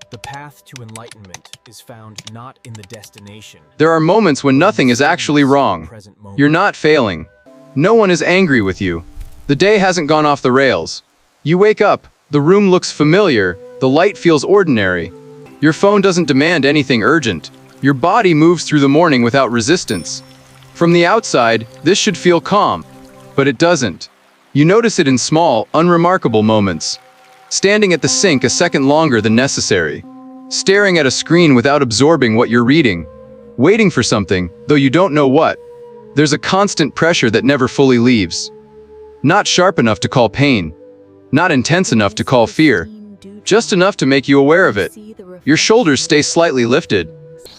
The path to enlightenment is found not in the destination. There are moments when nothing is actually wrong. You're not failing. No one is angry with you. The day hasn't gone off the rails. You wake up, the room looks familiar, the light feels ordinary. Your phone doesn't demand anything urgent. Your body moves through the morning without resistance. From the outside, this should feel calm, but it doesn't. You notice it in small, unremarkable moments. Standing at the sink a second longer than necessary. Staring at a screen without absorbing what you're reading. Waiting for something, though you don't know what. There's a constant pressure that never fully leaves. Not sharp enough to call pain. Not intense enough to call fear. Just enough to make you aware of it. Your shoulders stay slightly lifted.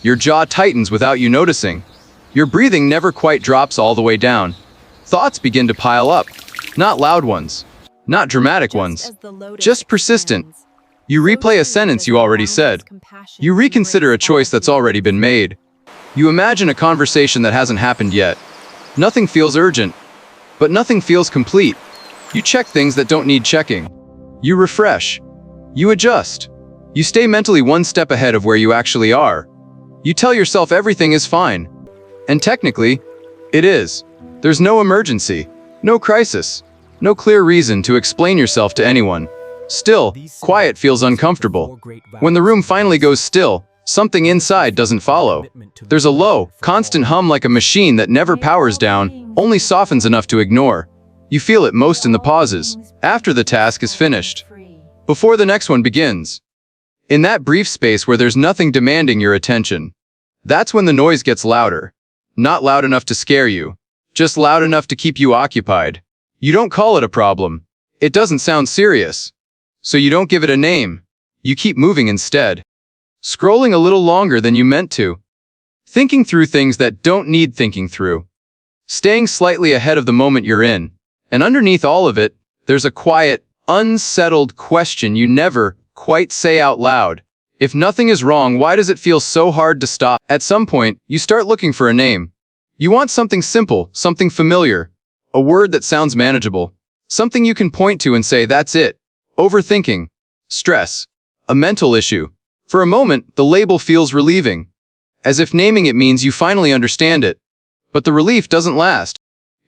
Your jaw tightens without you noticing. Your breathing never quite drops all the way down. Thoughts begin to pile up. Not loud ones. Not dramatic ones. Just persistent. You replay a sentence you already said. You reconsider a choice that's already been made. You imagine a conversation that hasn't happened yet. Nothing feels urgent, but nothing feels complete. You check things that don't need checking. You refresh. You adjust. You stay mentally one step ahead of where you actually are. You tell yourself everything is fine. And technically, it is. There's no emergency, no crisis, no clear reason to explain yourself to anyone. Still, quiet feels uncomfortable. When the room finally goes still, something inside doesn't follow. There's a low, constant hum like a machine that never powers down, only softens enough to ignore. You feel it most in the pauses, after the task is finished, before the next one begins. In that brief space where there's nothing demanding your attention, that's when the noise gets louder. Not loud enough to scare you, just loud enough to keep you occupied. You don't call it a problem. It doesn't sound serious. So you don't give it a name. You keep moving instead. Scrolling a little longer than you meant to. Thinking through things that don't need thinking through. Staying slightly ahead of the moment you're in. And underneath all of it, there's a quiet, unsettled question you never quite say out loud. If nothing is wrong, why does it feel so hard to stop? At some point, you start looking for a name. You want something simple, something familiar. A word that sounds manageable. Something you can point to and say, that's it. Overthinking. Stress. A mental issue. For a moment, the label feels relieving. As if naming it means you finally understand it. But the relief doesn't last.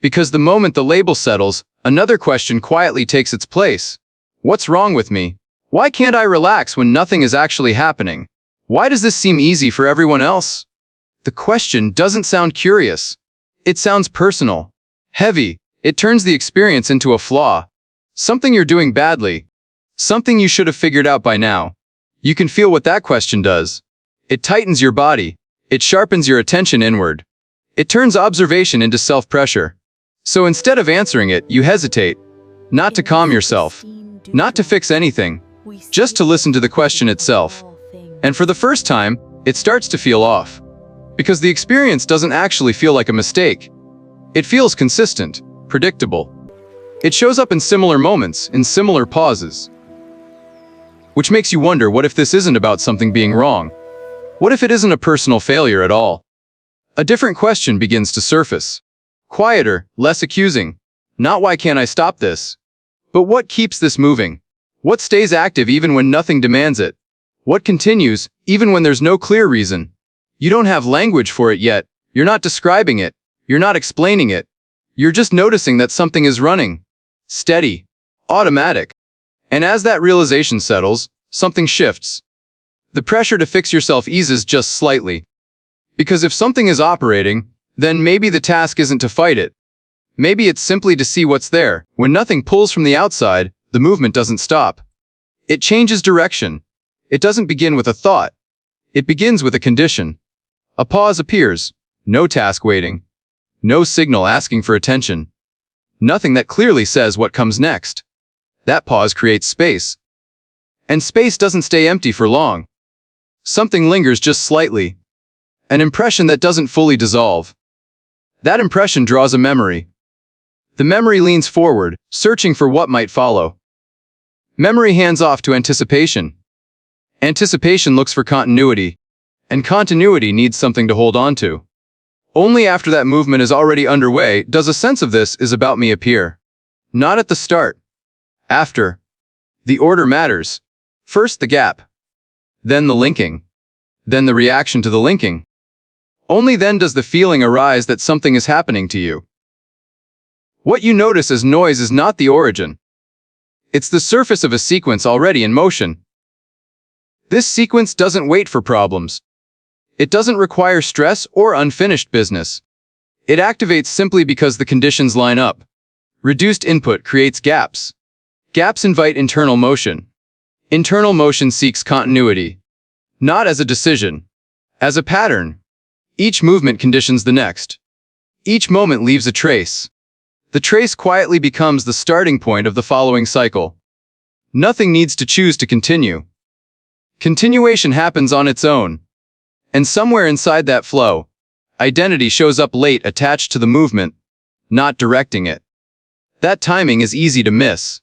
Because the moment the label settles, another question quietly takes its place. What's wrong with me? Why can't I relax when nothing is actually happening? Why does this seem easy for everyone else? The question doesn't sound curious. It sounds personal. Heavy. It turns the experience into a flaw. Something you're doing badly. Something you should have figured out by now. You can feel what that question does. It tightens your body. It sharpens your attention inward. It turns observation into self-pressure. So instead of answering it, you hesitate. Not to calm yourself. Not to fix anything. Just to listen to the question itself. And for the first time, it starts to feel off. Because the experience doesn't actually feel like a mistake. It feels consistent, predictable. It shows up in similar moments, in similar pauses. Which makes you wonder, what if this isn't about something being wrong? What if it isn't a personal failure at all? A different question begins to surface. Quieter, less accusing. Not why can't I stop this? But what keeps this moving? What stays active even when nothing demands it? What continues, even when there's no clear reason? You don't have language for it yet. You're not describing it. You're not explaining it. You're just noticing that something is running. Steady. Automatic. And as that realization settles, something shifts. The pressure to fix yourself eases just slightly. Because if something is operating, then maybe the task isn't to fight it. Maybe it's simply to see what's there. When nothing pulls from the outside, the movement doesn't stop. It changes direction. It doesn't begin with a thought. It begins with a condition. A pause appears. No task waiting. No signal asking for attention. Nothing that clearly says what comes next. That pause creates space. And space doesn't stay empty for long. Something lingers just slightly. An impression that doesn't fully dissolve. That impression draws a memory. The memory leans forward, searching for what might follow. Memory hands off to anticipation. Anticipation looks for continuity. And continuity needs something to hold on to. Only after that movement is already underway does a sense of this is about me appear. Not at the start. After. The order matters. First the gap. then the linking, then the reaction to the linking. Only then does the feeling arise that something is happening to you. What you notice as noise is not the origin. It's the surface of a sequence already in motion. This sequence doesn't wait for problems. It doesn't require stress or unfinished business. It activates simply because the conditions line up. Reduced input creates gaps. Gaps invite internal motion. Internal motion seeks continuity. Not as a decision, as a pattern. Each movement conditions the next. Each moment leaves a trace. The trace quietly becomes the starting point of the following cycle. Nothing needs to choose to continue. Continuation happens on its own. And somewhere inside that flow, identity shows up late attached to the movement, not directing it. That timing is easy to miss.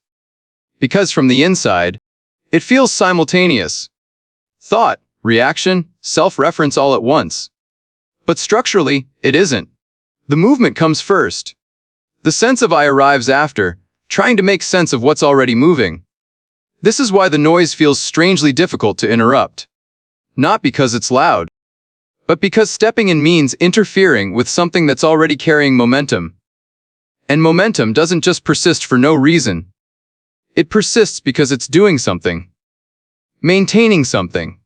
Because from the inside, it feels simultaneous. Thought, reaction, self-reference all at once. But structurally, it isn't. The movement comes first. The sense of I arrives after, trying to make sense of what's already moving. This is why the noise feels strangely difficult to interrupt. Not because it's loud, but because stepping in means interfering with something that's already carrying momentum. And momentum doesn't just persist for no reason. It persists because it's doing something. Maintaining something.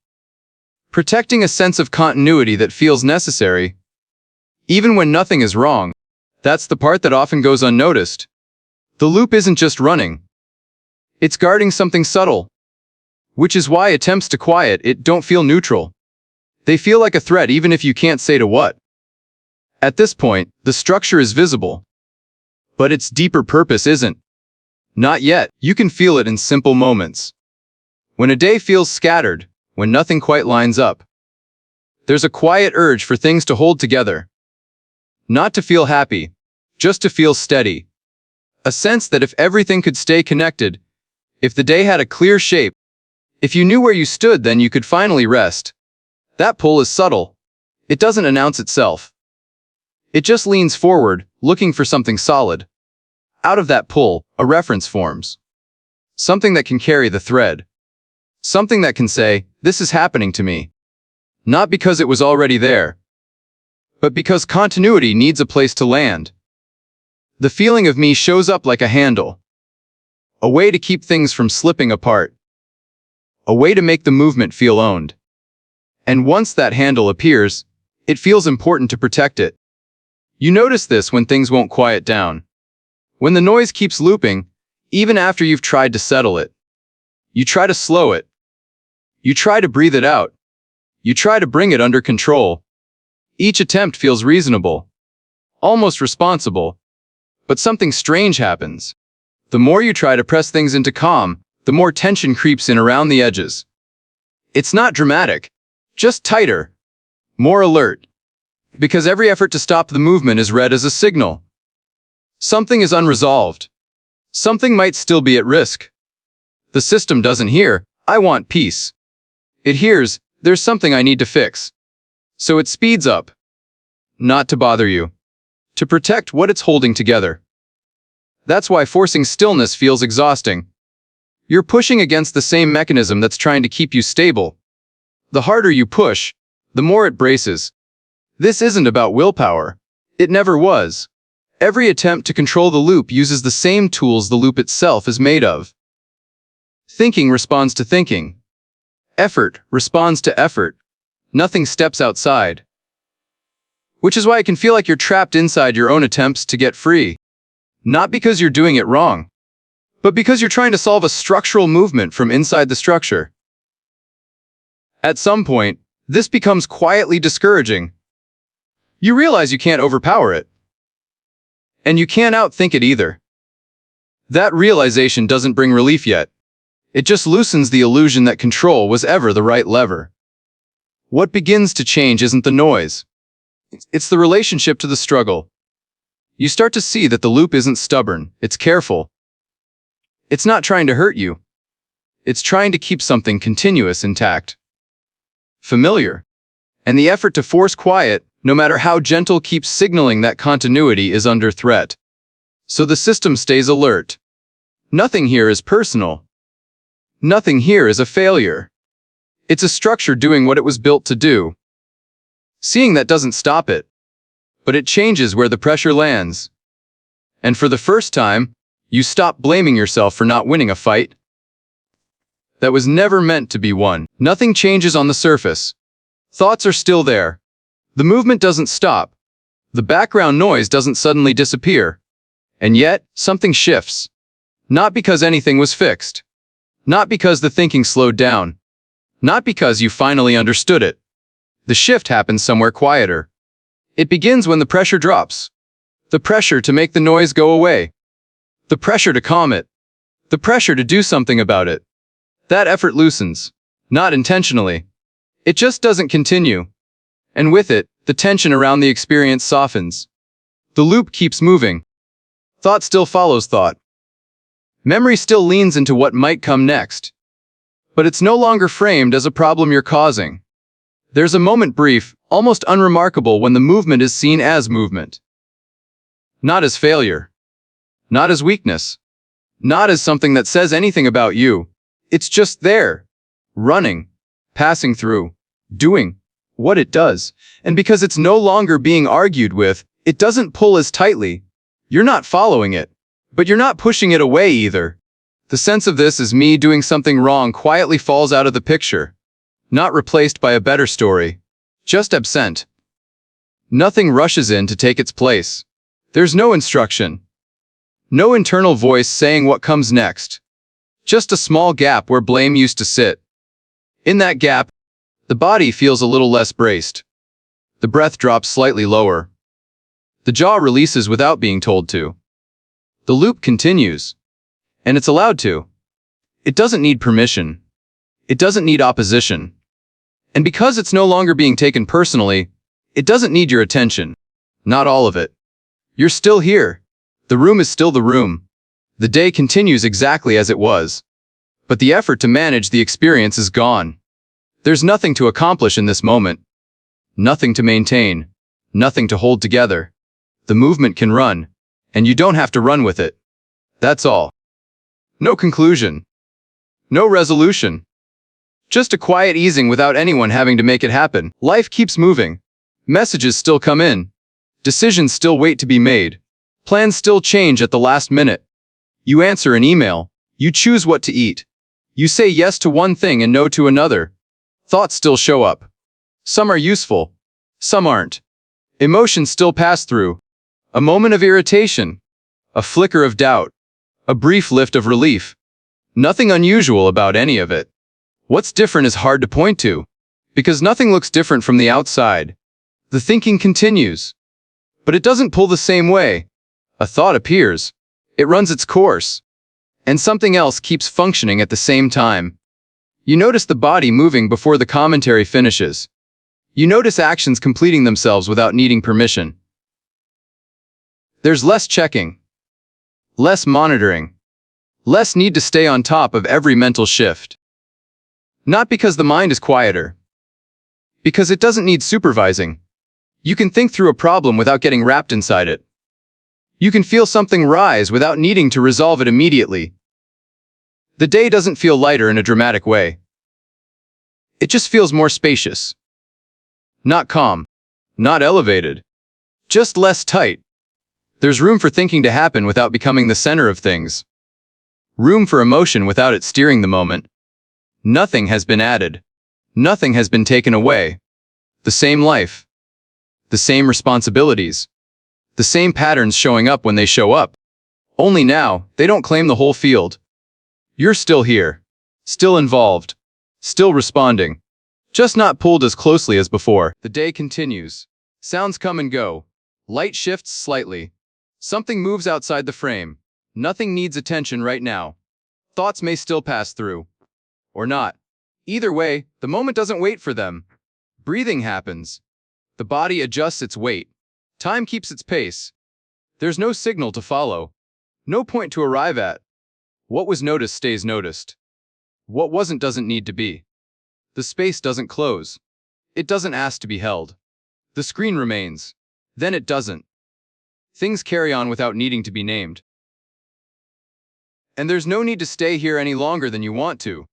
Protecting a sense of continuity that feels necessary. Even when nothing is wrong, that's the part that often goes unnoticed. The loop isn't just running. It's guarding something subtle. Which is why attempts to quiet it don't feel neutral. They feel like a threat even if you can't say to what. At this point, the structure is visible. But its deeper purpose isn't. Not yet. You can feel it in simple moments. When a day feels scattered, when nothing quite lines up. There's a quiet urge for things to hold together. Not to feel happy, just to feel steady. A sense that if everything could stay connected, if the day had a clear shape, if you knew where you stood, then you could finally rest. That pull is subtle. It doesn't announce itself. It just leans forward, looking for something solid. Out of that pull, a reference forms. Something that can carry the thread. Something that can say, this is happening to me. Not because it was already there, but because continuity needs a place to land. The feeling of me shows up like a handle. A way to keep things from slipping apart. A way to make the movement feel owned. And once that handle appears, it feels important to protect it. You notice this when things won't quiet down. When the noise keeps looping, even after you've tried to settle it. You try to slow it. You try to breathe it out. You try to bring it under control. Each attempt feels reasonable. Almost responsible. But something strange happens. The more you try to press things into calm, the more tension creeps in around the edges. It's not dramatic. Just tighter. More alert. Because every effort to stop the movement is read as a signal. Something is unresolved. Something might still be at risk. The system doesn't hear, I want peace. It hears, there's something I need to fix. So it speeds up. Not to bother you. To protect what it's holding together. That's why forcing stillness feels exhausting. You're pushing against the same mechanism that's trying to keep you stable. The harder you push, the more it braces. This isn't about willpower. It never was. Every attempt to control the loop uses the same tools the loop itself is made of. Thinking responds to thinking. Effort responds to effort. Nothing steps outside. Which is why it can feel like you're trapped inside your own attempts to get free. Not because you're doing it wrong, but because you're trying to solve a structural movement from inside the structure. At some point, this becomes quietly discouraging. You realize you can't overpower it. And you can't outthink it either. That realization doesn't bring relief yet. It just loosens the illusion that control was ever the right lever. What begins to change isn't the noise. It's the relationship to the struggle. You start to see that the loop isn't stubborn, it's careful. It's not trying to hurt you. It's trying to keep something continuous intact. Familiar. And the effort to force quiet, no matter how gentle, keeps signaling that continuity is under threat. So the system stays alert. Nothing here is personal. Nothing here is a failure. It's a structure doing what it was built to do. Seeing that doesn't stop it, but it changes where the pressure lands. And for the first time, you stop blaming yourself for not winning a fight that was never meant to be won. Nothing changes on the surface. Thoughts are still there. The movement doesn't stop. The background noise doesn't suddenly disappear. And yet, something shifts. Not because anything was fixed. Not because the thinking slowed down. Not because you finally understood it. The shift happens somewhere quieter. It begins when the pressure drops. The pressure to make the noise go away. The pressure to calm it. The pressure to do something about it. That effort loosens. Not intentionally. It just doesn't continue. And with it, the tension around the experience softens. The loop keeps moving. Thought still follows thought. Memory still leans into what might come next. But it's no longer framed as a problem you're causing. There's a moment brief, almost unremarkable, when the movement is seen as movement. Not as failure. Not as weakness. Not as something that says anything about you. It's just there. Running. Passing through. Doing what it does. And because it's no longer being argued with, it doesn't pull as tightly. You're not following it. But you're not pushing it away either. The sense of this is me doing something wrong quietly falls out of the picture. Not replaced by a better story. Just absent. Nothing rushes in to take its place. There's no instruction. No internal voice saying what comes next. Just a small gap where blame used to sit. In that gap, the body feels a little less braced. The breath drops slightly lower. The jaw releases without being told to. The loop continues. And it's allowed to. It doesn't need permission. It doesn't need opposition. And because it's no longer being taken personally, it doesn't need your attention. Not all of it. You're still here. The room is still the room. The day continues exactly as it was. But the effort to manage the experience is gone. There's nothing to accomplish in this moment. Nothing to maintain. Nothing to hold together. The movement can run, and you don't have to run with it. That's all. No conclusion. No resolution. Just a quiet easing without anyone having to make it happen. Life keeps moving. Messages still come in. Decisions still wait to be made. Plans still change at the last minute. You answer an email. You choose what to eat. You say yes to one thing and no to another. Thoughts still show up. Some are useful. Some aren't. Emotions still pass through. A moment of irritation. A flicker of doubt. A brief lift of relief. Nothing unusual about any of it. What's different is hard to point to, because nothing looks different from the outside. The thinking continues. But it doesn't pull the same way. A thought appears. It runs its course. And something else keeps functioning at the same time. You notice the body moving before the commentary finishes. You notice actions completing themselves without needing permission. There's less checking. Less monitoring. Less need to stay on top of every mental shift. Not because the mind is quieter. Because it doesn't need supervising. You can think through a problem without getting wrapped inside it. You can feel something rise without needing to resolve it immediately. The day doesn't feel lighter in a dramatic way. It just feels more spacious. Not calm. Not elevated. Just less tight. There's room for thinking to happen without becoming the center of things. Room for emotion without it steering the moment. Nothing has been added. Nothing has been taken away. The same life. The same responsibilities. The same patterns showing up when they show up. Only now, they don't claim the whole field. You're still here. Still involved. Still responding. Just not pulled as closely as before. The day continues. Sounds come and go. Light shifts slightly. Something moves outside the frame. Nothing needs attention right now. Thoughts may still pass through. Or not. Either way, the moment doesn't wait for them. Breathing happens. The body adjusts its weight. Time keeps its pace. There's no signal to follow. No point to arrive at. What was noticed stays noticed. What wasn't doesn't need to be. The space doesn't close. It doesn't ask to be held. The screen remains. Then it doesn't. Things carry on without needing to be named. And there's no need to stay here any longer than you want to.